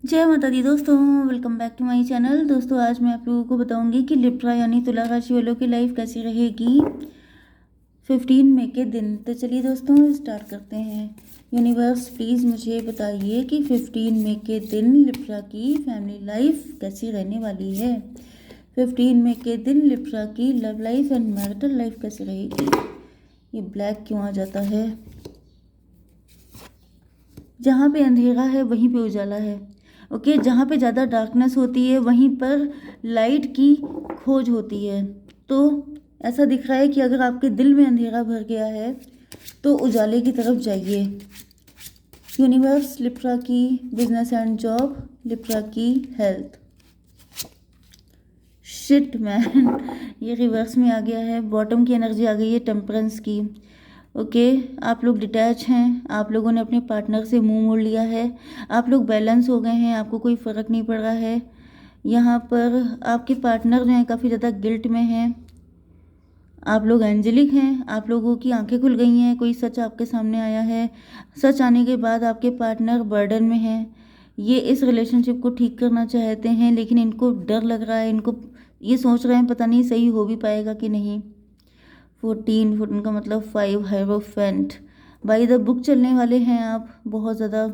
जय माता दी दोस्तों, welcome back to my channel. दोस्तों आज मैं आप लोगों को बताऊंगी कि लिब्रा यानी तुला राशि वालों की लाइफ कैसी रहेगी 15 मई के दिन। तो चलिए दोस्तों स्टार्ट करते हैं। यूनिवर्स प्लीज़ मुझे बताइए कि 15 मई के दिन लिब्रा की फैमिली लाइफ कैसी रहने वाली है। 15 मई के दिन लिब्रा की love life and marital life कैसी रहेगी। ये ब्लैक क्यों आ जाता है? जहाँ पे अंधेरा है वहीं पे उजाला है। ओके, जहाँ पे ज़्यादा डार्कनेस होती है वहीं पर लाइट की खोज होती है। तो ऐसा दिख रहा है कि अगर आपके दिल में अंधेरा भर गया है तो उजाले की तरफ जाइए। यूनिवर्स लिब्रा की बिजनेस एंड जॉब, लिब्रा की हेल्थ। शिट मैन ये रिवर्स में आ गया है। बॉटम की एनर्जी आ गई है टेम्परेंस की। ओके, आप लोग डिटैच हैं, आप लोगों ने अपने पार्टनर से मुंह मोड़ लिया है, आप लोग बैलेंस हो गए हैं, आपको कोई फ़र्क नहीं पड़ रहा है। यहाँ पर आपके पार्टनर जो हैं काफ़ी ज़्यादा गिल्ट में हैं। आप लोग एंजेलिक हैं, आप लोगों की आंखें खुल गई हैं, कोई सच आपके सामने आया है। सच आने के बाद आपके पार्टनर बर्डन में हैं। ये इस रिलेशनशिप को ठीक करना चाहते हैं लेकिन इनको डर लग रहा है। इनको ये सोच रहे हैं पता नहीं सही हो भी पाएगा कि नहीं। 14 का मतलब 5 हायरोफेंट। बाई द बुक चलने वाले हैं आप बहुत ज़्यादा।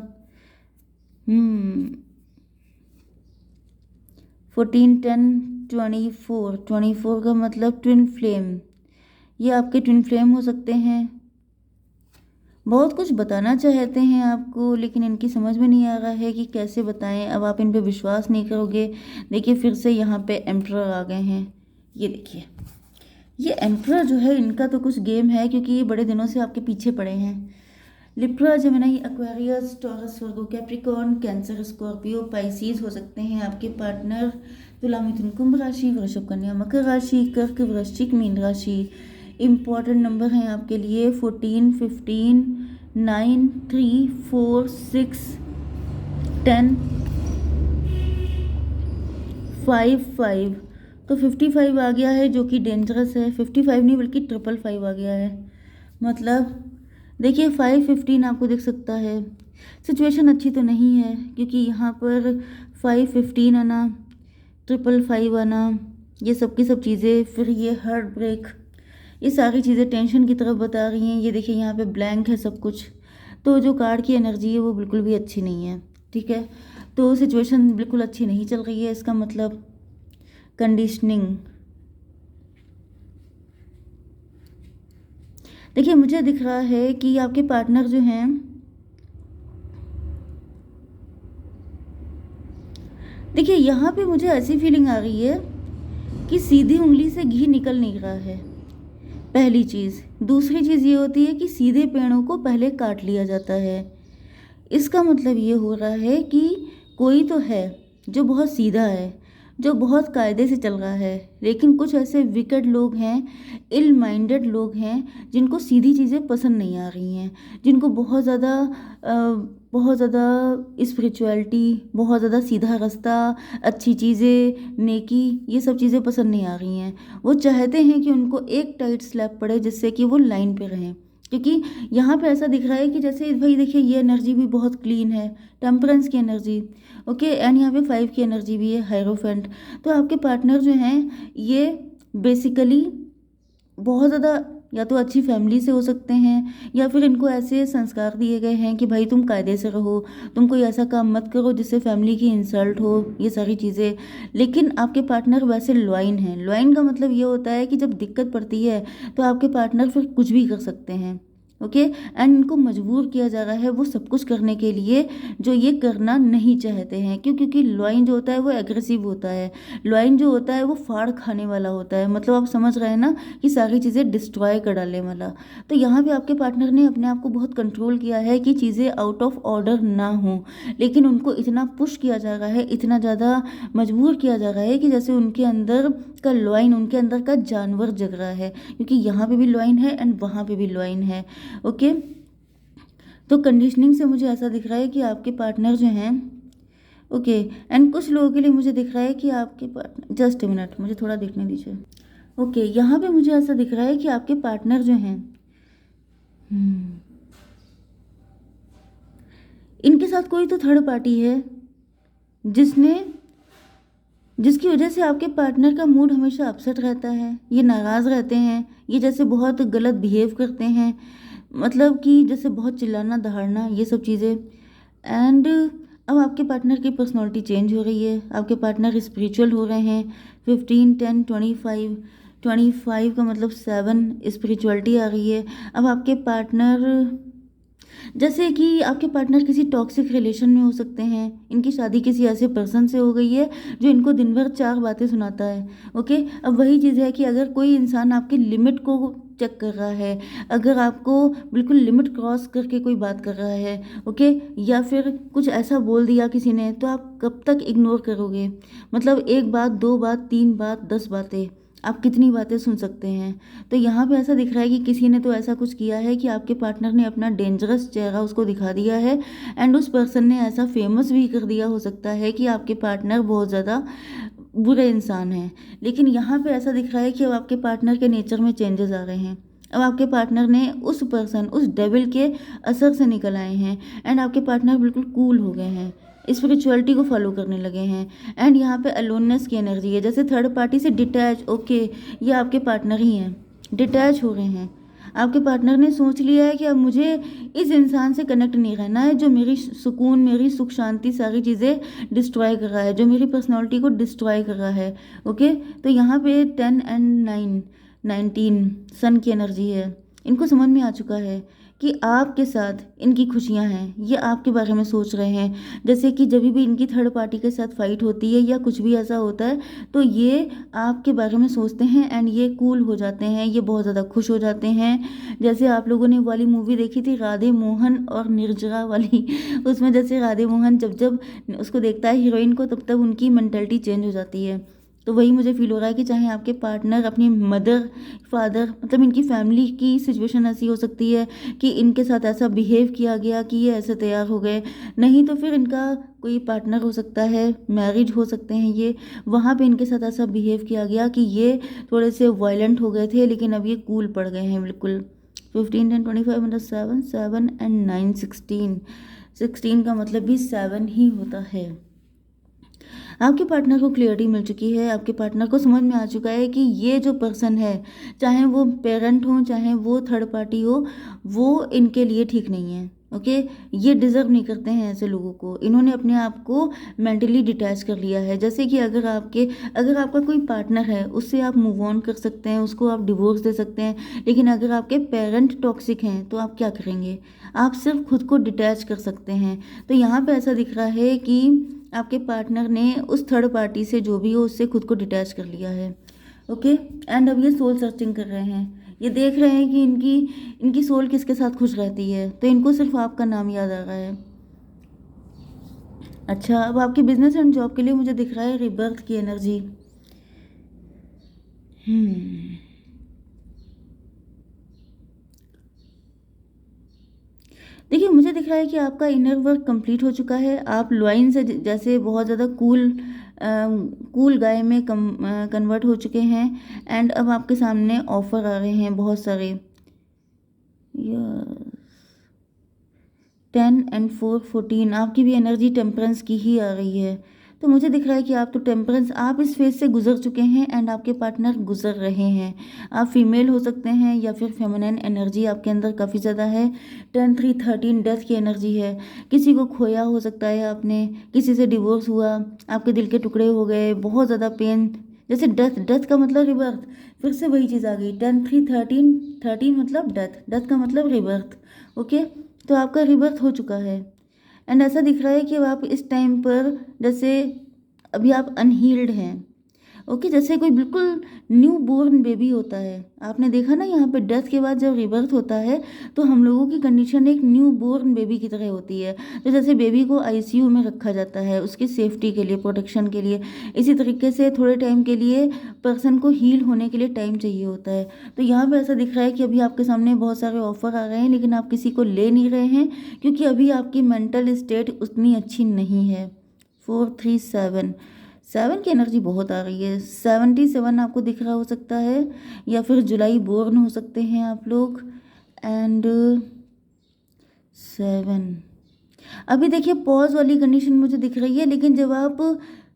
14 10 24 का मतलब ट्विन फ्लेम। ये आपके ट्विन फ्लेम हो सकते हैं। बहुत कुछ बताना चाहते हैं आपको लेकिन इनकी समझ में नहीं आ रहा है कि कैसे बताएं। अब आप इन पे विश्वास नहीं करोगे। देखिए फिर से यहाँ पे एम्परर आ गए हैं। ये देखिए, ये एम्परर जो है इनका तो कुछ गेम है क्योंकि ये बड़े दिनों से आपके पीछे पड़े हैं। लिब्रा, जेमिनी, एक्वेरियस, टॉरस, वर्गो, कैप्रिकॉर्न, कैंसर, स्कॉर्पियो, पाइसीज हो सकते हैं आपके पार्टनर। तुला, मिथुन, कुंभ राशि, वृषभ, कन्या, मकर राशि, कर्क, वृश्चिक, मीन राशि। इम्पॉर्टेंट नंबर हैं आपके लिए 14 15 9 3 4 6 10 5 5। तो 55 आ गया है जो कि डेंजरस है। 55 नहीं बल्कि 555 आ गया है। मतलब देखिए 515 आपको दिख सकता है। सिचुएशन अच्छी तो नहीं है क्योंकि यहाँ पर 515 आना, 555 आना, ये सब की सब चीज़ें, फिर ये हार्ट ब्रेक, ये सारी चीज़ें टेंशन की तरफ बता रही हैं। ये देखिए यहाँ पे ब्लैंक है सब कुछ। तो जो कार्ड की एनर्जी है वो बिल्कुल भी अच्छी नहीं है। ठीक है, तो सिचुएशन बिल्कुल अच्छी नहीं चल रही है। इसका मतलब कंडीशनिंग। देखिए मुझे दिख रहा है कि आपके पार्टनर जो हैं, देखिए यहाँ पे मुझे ऐसी फीलिंग आ रही है कि सीधी उंगली से घी निकल नहीं रहा है, पहली चीज़। दूसरी चीज़ ये होती है कि सीधे पेड़ों को पहले काट लिया जाता है। इसका मतलब ये हो रहा है कि कोई तो है जो बहुत सीधा है, जो बहुत कायदे से चल रहा है, लेकिन कुछ ऐसे विकेट लोग हैं, इल माइंडेड लोग हैं जिनको सीधी चीज़ें पसंद नहीं आ रही हैं, जिनको बहुत ज़्यादा स्पिरिचुअलिटी, बहुत ज़्यादा सीधा रास्ता, अच्छी चीज़ें, नेकी, ये सब चीज़ें पसंद नहीं आ रही हैं। वो चाहते हैं कि उनको एक टाइट स्लैप पड़े जिससे कि वो लाइन पे रहें। क्योंकि यहाँ पे ऐसा दिख रहा है कि जैसे भाई देखिए ये एनर्जी भी बहुत क्लीन है, टेम्परेंस की एनर्जी। ओके, एंड यहाँ पे 5 की एनर्जी भी है, हायरोफेंट। तो आपके पार्टनर जो हैं ये बेसिकली बहुत ज़्यादा या तो अच्छी फैमिली से हो सकते हैं या फिर इनको ऐसे संस्कार दिए गए हैं कि भाई तुम कायदे से रहो, तुम कोई ऐसा काम मत करो जिससे फैमिली की इंसल्ट हो, ये सारी चीज़ें। लेकिन आपके पार्टनर वैसे लॉइन हैं। लॉइन का मतलब ये होता है कि जब दिक्कत पड़ती है तो आपके पार्टनर फिर कुछ भी कर सकते हैं। ओके, एंड इनको मजबूर किया जा रहा है वो सब कुछ करने के लिए जो ये करना नहीं चाहते हैं। क्यों? क्योंकि लॉइन जो होता है वो एग्रेसिव होता है। लॉइन जो होता है वो फाड़ खाने वाला होता है। मतलब आप समझ रहे हैं ना कि सारी चीज़ें डिस्ट्रॉय कर डालने वाला। तो यहाँ पे आपके पार्टनर ने अपने आप को बहुत कंट्रोल किया है कि चीज़ें आउट ऑफ ऑर्डर ना हो, लेकिन उनको इतना पुश किया जा रहा है, इतना ज़्यादा मजबूर किया जा रहा है कि जैसे उनके अंदर का लॉइन, उनके अंदर का जानवर जग रहा है। क्योंकि यहाँ पे भी लॉइन है एंड वहाँ पे भी लॉइन है। ओके, तो कंडीशनिंग से मुझे ऐसा दिख रहा है कि आपके पार्टनर जो हैं, ओके, एंड कुछ लोगों के लिए मुझे दिख रहा है कि आपके पार्टनर, जस्ट ए मिनट मुझे थोड़ा देखने दीजिए। ओके, यहाँ पे मुझे ऐसा दिख रहा है कि आपके पार्टनर जो हैं, इनके साथ कोई तो थर्ड पार्टी है। जिसने जिसकी वजह से आपके पार्टनर का मूड हमेशा अपसेट रहता है, ये नाराज़ रहते हैं, ये जैसे बहुत गलत बिहेव करते हैं, मतलब कि जैसे बहुत चिल्लाना दहाड़ना ये सब चीज़ें। एंड अब आपके पार्टनर की पर्सनालिटी चेंज हो रही है, आपके पार्टनर स्पिरिचुअल हो रहे हैं। 15 10 25, 25 का मतलब 7 स्पिरिचुअलिटी आ रही है। अब आपके पार्टनर, जैसे कि आपके पार्टनर किसी टॉक्सिक रिलेशन में हो सकते हैं, इनकी शादी किसी ऐसे पर्सन से हो गई है जो इनको दिन भर चार बातें सुनाता है। ओके, अब वही चीज़ है कि अगर कोई इंसान आपकी लिमिट को चेक कर रहा है, अगर आपको बिल्कुल लिमिट क्रॉस करके कोई बात कर रहा है, ओके, या फिर कुछ ऐसा बोल दिया किसी ने, तो आप कब तक इग्नोर करोगे? मतलब एक बात, दो बात, तीन बात, 10 बातें, आप कितनी बातें सुन सकते हैं? तो यहाँ पे ऐसा दिख रहा है कि किसी ने तो ऐसा कुछ किया है कि आपके पार्टनर ने अपना डेंजरस चेहरा उसको दिखा दिया है। एंड उस पर्सन ने ऐसा फेमस भी कर दिया हो सकता है कि आपके पार्टनर बहुत ज़्यादा बुरे इंसान हैं। लेकिन यहाँ पे ऐसा दिख रहा है कि अब आपके पार्टनर के नेचर में चेंजेस आ रहे हैं। अब आपके पार्टनर ने उस पर्सन, उस डेविल के असर से निकल आए हैं। एंड आपके पार्टनर बिल्कुल कूल हो गए हैं, स्पिरिचुअलिटी को फॉलो करने लगे हैं। एंड यहाँ पे अलोननेस की एनर्जी है, जैसे थर्ड पार्टी से डिटैच। ओके, ये आपके पार्टनर ही हैं, डिटैच हो गए हैं। आपके पार्टनर ने सोच लिया है कि अब मुझे इस इंसान से कनेक्ट नहीं रहना है जो मेरी सुकून, मेरी सुख शांति सारी चीज़ें डिस्ट्रॉय कर रहा है, जो मेरी पर्सनालिटी को डिस्ट्रॉय कर रहा है। ओके, तो यहाँ पे 10 एंड 9, 19 सन की एनर्जी है। इनको समझ में आ चुका है कि आपके साथ इनकी खुशियां हैं, ये आपके बारे में सोच रहे हैं। जैसे कि जब भी इनकी थर्ड पार्टी के साथ फाइट होती है या कुछ भी ऐसा होता है, तो ये आपके बारे में सोचते हैं एंड ये कूल हो जाते हैं, ये बहुत ज़्यादा खुश हो जाते हैं। जैसे आप लोगों ने वाली मूवी देखी थी राधे मोहन और निर्जरा वाली उसमें जैसे राधे मोहन जब जब उसको देखता है हीरोइन को, तब तब उनकी मेंटलिटी चेंज हो जाती है। तो वही मुझे फील हो रहा है कि चाहे आपके पार्टनर, अपनी मदर, फादर, मतलब इनकी फैमिली की सिचुएशन ऐसी हो सकती है कि इनके साथ ऐसा बिहेव किया गया कि ये ऐसे तैयार हो गए। नहीं तो फिर इनका कोई पार्टनर हो सकता है, मैरिज हो सकते हैं ये, वहाँ पे इनके साथ ऐसा बिहेव किया गया कि ये थोड़े से वायलेंट हो गए थे, लेकिन अब ये कूल पड़ गए हैं बिल्कुल। 15 10 25 मतलब 7 7 एंड 9 16, 16 का मतलब भी 7 ही होता है। आपके पार्टनर को क्लियरिटी मिल चुकी है, आपके पार्टनर को समझ में आ चुका है कि ये जो पर्सन है, चाहे वो पेरेंट हो चाहे वो थर्ड पार्टी हो, वो इनके लिए ठीक नहीं है। ओके, ये डिज़र्व नहीं करते हैं ऐसे लोगों को। इन्होंने अपने आप को मेंटली डिटैच कर लिया है। जैसे कि अगर आपका कोई पार्टनर है, उससे आप मूव ऑन कर सकते हैं, उसको आप डिवोर्स दे सकते हैं। लेकिन अगर आपके पेरेंट टॉक्सिक हैं तो आप क्या करेंगे? आप सिर्फ खुद को डिटैच कर सकते हैं। तो यहाँ पे ऐसा दिख रहा है कि आपके पार्टनर ने उस थर्ड पार्टी से, जो भी हो, उससे खुद को डिटैच कर लिया है। ओके, एंड अब ये सोल सर्चिंग कर रहे हैं। ये देख रहे हैं कि इनकी इनकी सोल किसके साथ खुश रहती है, तो इनको सिर्फ आपका नाम याद आ रहा है। अच्छा, अब आपके बिजनेस एंड जॉब के लिए मुझे दिख रहा है रिबर्थ की एनर्जी। हम्म देखिए, मुझे दिख रहा है कि आपका इनर वर्क कंप्लीट हो चुका है। आप लॉइन से जैसे बहुत ज़्यादा कूल गाय में कन्वर्ट हो चुके हैं। एंड अब आपके सामने ऑफर आ रहे हैं बहुत सारे। 10 एंड 4 14, आपकी भी एनर्जी टेम्परेंस की ही आ रही है। तो मुझे दिख रहा है कि आप तो टेम्परेंस, आप इस फेज से गुजर चुके हैं एंड आपके पार्टनर गुजर रहे हैं। आप फीमेल हो सकते हैं या फिर फेमिनिन एनर्जी आपके अंदर काफ़ी ज़्यादा है। 10 3 13 डेथ की एनर्जी है। किसी को खोया हो सकता है आपने, किसी से डिवोर्स हुआ, आपके दिल के टुकड़े हो गए, बहुत ज़्यादा पेन, जैसे डेथ, डेथ का मतलब रिबर्थ। फिर से वही चीज़ आ गई, 10 3 13, 13 मतलब डेथ, डेथ का मतलब रिबर्थ। ओके, तो आपका रिबर्थ हो चुका है। एंड ऐसा दिख रहा है कि अब आप इस टाइम पर, जैसे अभी आप अनहील्ड हैं। ओके, जैसे कोई बिल्कुल न्यू बोर्न बेबी होता है। आपने देखा ना, यहाँ पे डेथ के बाद जब रिबर्थ होता है तो हम लोगों की कंडीशन एक न्यू बोर्न बेबी की तरह होती है। तो जैसे बेबी को आईसीयू में रखा जाता है उसकी सेफ्टी के लिए, प्रोटेक्शन के लिए, इसी तरीके से थोड़े टाइम के लिए पर्सन को हील होने के लिए टाइम चाहिए होता है। तो यहाँ पे ऐसा दिख रहा है कि अभी आपके सामने बहुत सारे ऑफर आ रहे हैं, लेकिन आप किसी को ले नहीं रहे हैं क्योंकि अभी आपकी मेंटल स्टेट उतनी अच्छी नहीं है। 4 3 7, 7 की एनर्जी बहुत आ रही है। 77 आपको दिख रहा हो सकता है, या फिर जुलाई बोर्न हो सकते हैं आप लोग। एंड 7, अभी देखिए पॉज़ वाली कंडीशन मुझे दिख रही है, लेकिन जब आप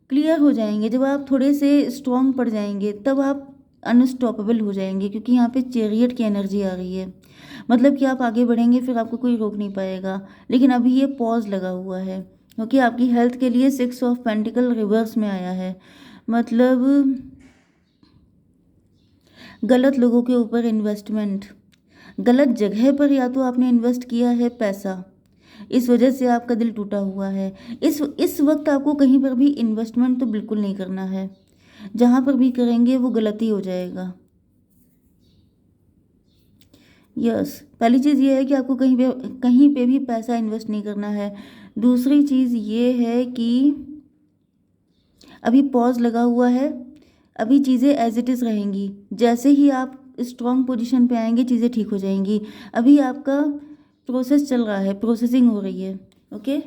क्लियर हो जाएँगे, जब आप थोड़े से स्ट्रॉन्ग पड़ जाएँगे, तब आप अनस्टॉपेबल हो जाएँगे, क्योंकि यहाँ पे चैरियट की एनर्जी आ रही है। मतलब कि आप आगे बढ़ेंगे, फिर आपको कोई रोक नहीं पाएगा। लेकिन अभी ये पॉज़ लगा हुआ है, क्योंकि आपकी हेल्थ के लिए 6 ऑफ पेंटिकल रिवर्स में आया है। मतलब गलत लोगों के ऊपर इन्वेस्टमेंट, गलत जगह पर या तो आपने इन्वेस्ट किया है पैसा, इस वजह से आपका दिल टूटा हुआ है। इस वक्त आपको कहीं पर भी इन्वेस्टमेंट तो बिल्कुल नहीं करना है। जहाँ पर भी करेंगे वो गलती हो जाएगा। यस, पहली चीज़ ये है कि आपको कहीं पे भी पैसा इन्वेस्ट नहीं करना है। दूसरी चीज़ ये है कि अभी पॉज़ लगा हुआ है, अभी चीज़ें एज़ इट इज़ रहेंगी। जैसे ही आप स्ट्रॉन्ग पोजीशन पे आएँगे, चीज़ें ठीक हो जाएँगी। अभी आपका प्रोसेस चल रहा है, प्रोसेसिंग हो रही है। ओके,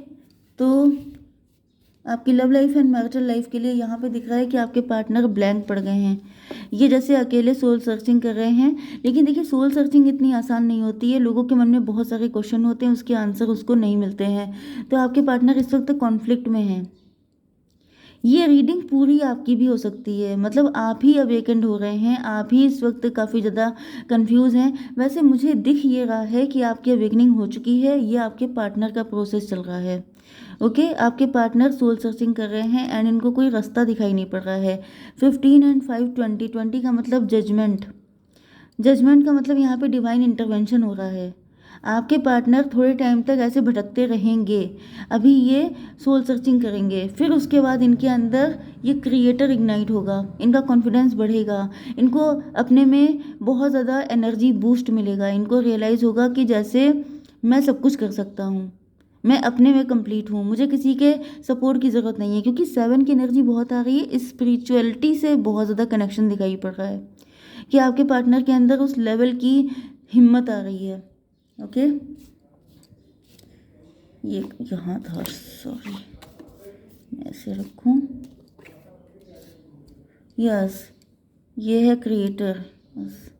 तो आपकी love life and marital life के लिए यहाँ पे दिख रहा है कि आपके पार्टनर ब्लैंक पड़ गए हैं। ये जैसे अकेले सोल सर्चिंग कर रहे हैं। लेकिन देखिए, सोल सर्चिंग इतनी आसान नहीं होती है। लोगों के मन में बहुत सारे क्वेश्चन होते हैं, उसके आंसर उसको नहीं मिलते हैं। तो आपके पार्टनर इस वक्त कॉन्फ्लिक्ट में हैं। ये रीडिंग पूरी आपकी भी हो सकती है, मतलब आप ही अवेकेंड हो रहे हैं, आप ही इस वक्त काफ़ी ज़्यादा कंफ्यूज हैं। वैसे मुझे दिख ये रहा है कि आपकी अवेकनिंग हो चुकी है, ये आपके पार्टनर का प्रोसेस चल रहा है। ओके, आपके पार्टनर सोल सर्चिंग कर रहे हैं एंड इनको कोई रास्ता दिखाई नहीं पड़ रहा है। 15 एंड 5 20 20 का मतलब जजमेंट। जजमेंट का मतलब यहाँ पे डिवाइन इंटरवेंशन हो रहा है। आपके पार्टनर थोड़े टाइम तक ऐसे भटकते रहेंगे। अभी ये सोल सर्चिंग करेंगे, फिर उसके बाद इनके अंदर ये क्रिएटर इग्नाइट होगा, इनका कॉन्फिडेंस बढ़ेगा, इनको अपने में बहुत ज़्यादा एनर्जी बूस्ट मिलेगा। इनको रियलाइज़ होगा कि जैसे मैं सब कुछ कर सकता हूँ, मैं अपने में कंप्लीट हूँ, मुझे किसी के सपोर्ट की ज़रूरत नहीं है। क्योंकि 7 की एनर्जी बहुत आ रही है, स्पिरिचुअलिटी से बहुत ज़्यादा कनेक्शन दिखाई पड़ रहा है कि आपके पार्टनर के अंदर उस लेवल की हिम्मत आ रही है। ओके, ये यहाँ था, सॉरी, मैं ऐसे रखूँ। यस, ये है क्रिएटर। यस,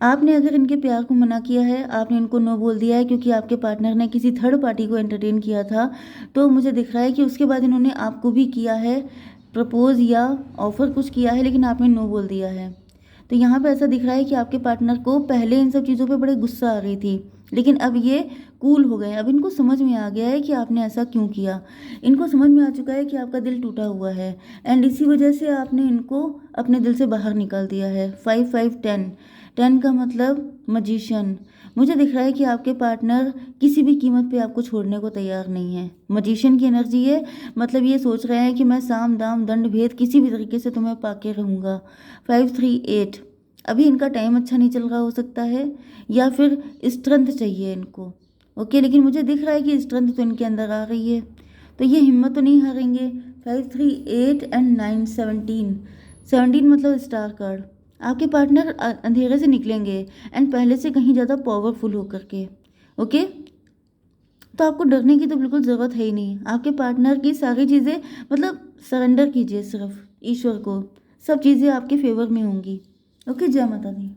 आपने अगर इनके प्यार को मना किया है, आपने इनको नो बोल दिया है क्योंकि आपके पार्टनर ने किसी थर्ड पार्टी को एंटरटेन किया था, तो मुझे दिख रहा है कि उसके बाद इन्होंने आपको भी किया है प्रपोज या ऑफ़र कुछ किया है, लेकिन आपने नो बोल दिया है। तो यहाँ पे ऐसा दिख रहा है कि आपके पार्टनर को पहले इन सब चीज़ों पे बड़े गुस्सा आ रही थी, लेकिन अब ये कूल हो गए। अब इनको समझ में आ गया है कि आपने ऐसा क्यों किया। इनको समझ में आ चुका है कि आपका दिल टूटा हुआ है एंड इसी वजह से आपने इनको अपने दिल से बाहर निकाल दिया है। 5 5 10, 10 का मतलब मजिशियन। मुझे दिख रहा है कि आपके पार्टनर किसी भी कीमत पे आपको छोड़ने को तैयार नहीं है। मजिशियन की एनर्जी है, मतलब ये सोच रहे हैं कि मैं साम दाम दंड भेद किसी भी तरीके से तुम्हें पाके रहूँगा। 5 3 8, अभी इनका टाइम अच्छा नहीं चल रहा हो सकता है, या फिर स्ट्रेंथ चाहिए इनको। ओके, लेकिन मुझे दिख रहा है कि स्ट्रेंथ तो इनके अंदर आ रही है, तो ये हिम्मत तो नहीं हारेंगे। 5 3 8 एंड 9 17, 17 मतलब स्टार कार्ड। आपके पार्टनर अंधेरे से निकलेंगे एंड पहले से कहीं ज़्यादा पावरफुल होकर के। ओके, तो आपको डरने की तो बिल्कुल ज़रूरत है ही नहीं। आपके पार्टनर की सारी चीज़ें, मतलब सरेंडर कीजिए सिर्फ ईश्वर को, सब चीज़ें आपके फेवर में होंगी। ओके, जय माता दी।